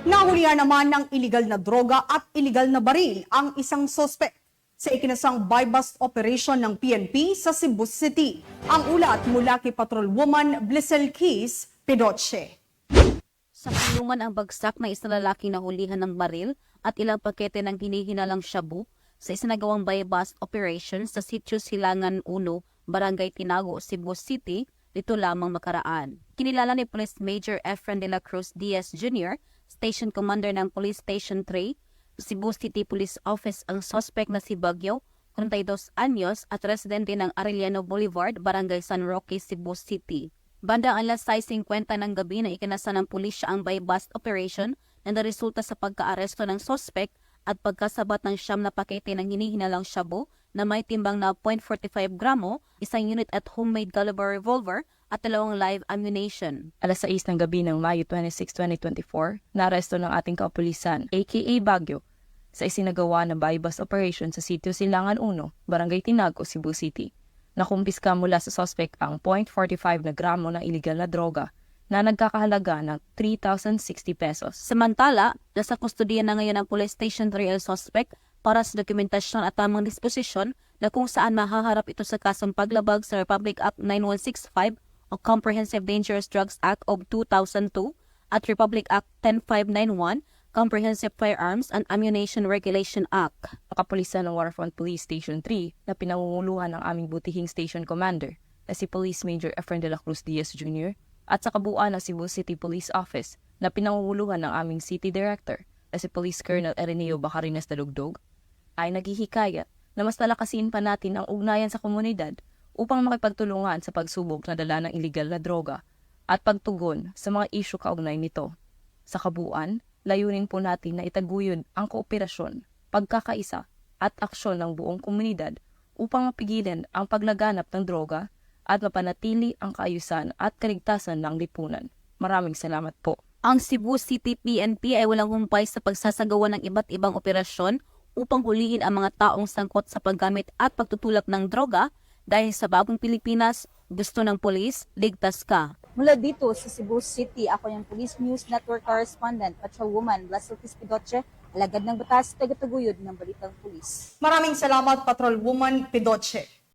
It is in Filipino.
Nahulihan naman ng iligal na droga at iligal na baril ang isang sospek sa ikinasang buy-bust operation ng PNP sa Cebu City. Ang ulat mula kay Patrolwoman Blissel Keys Pedoche. Sa kulungan ang bagsak na isang lalaking nahulihan ng baril at ilang pakete ng hinihinalang shabu sa isinagawang buy-bust operation sa Sitio Silangan 1, Barangay Tinago, Cebu City, dito lamang makaraan. Kinilala ni Police Major Efren de la Cruz Diaz Jr., Station Commander ng Police Station 3, Cebu City Police Office ang suspect na si Bagyo, 32 anyos at residente ng Arellano Boulevard, Barangay San Roque, Cebu City. Bandang alas 6:50 ng gabi na ikinasa ng pulisya ang buy-bust operation na naresulta sa pagkaaresto ng suspect at pagkasabat ng 9 na pakete ng hinihinalang shabu na may timbang na 0.45 gramo, isang unit at homemade caliber revolver at 2 live ammunition. Alas 6 ng gabi ng Mayo 26, 2024, naaresto ng ating kapulisan, aka Bagyo, sa isinagawa na buy-bust operation sa Sitio Silangan 1, Barangay Tinago, Cebu City. Nakumpiska mula sa suspect ang 0.45 na gramo ng iligal na droga na nagkakahalaga ng 3,060 pesos. Samantala, nasa kustodiya na ngayon ng Police Station 3 ang suspect para sa dokumentasyon at tamang disposisyon na kung saan mahaharap ito sa kasong paglabag sa Republic Act 9165 o Comprehensive Dangerous Drugs Act of 2002 at Republic Act 10591, Comprehensive Firearms and Ammunition Regulation Act. Kapulisan ng Waterfront Police Station 3 na pinamumuluhan ng aming butihing station commander na si Police Major Efren de la Cruz Diaz Jr. at sa kabuuan ng Cebu City Police Office na pinamumuluhan ng aming City Director na si Police Colonel Ereneo Bacarinas Dalugdog ay naghihikayat na mas talakasin pa natin ang ugnayan sa komunidad upang makipagtulungan sa pagsubok na dala ng iligal na droga at pagtugon sa mga isyu kaugnay nito. Sa kabuuan, layunin po natin na itaguyod ang kooperasyon, pagkakaisa at aksyon ng buong komunidad upang mapigilan ang paglaganap ng droga at mapanatili ang kaayusan at kaligtasan ng lipunan. Maraming salamat po. Ang Cebu City PNP ay walang humpay sa pagsasagawa ng iba't ibang operasyon upang hulihin ang mga taong sangkot sa paggamit at pagtutulak ng droga dahil sa bagong Pilipinas, gusto ng pulis, ligtas ka. Mula dito sa Cebu City, ako yung Police News Network Correspondent, Patrolwoman Blessel Keys Pedoche, alagad ng batas, tagataguyod ng Balitang Pulis. Maraming salamat, Patrolwoman Pedoche.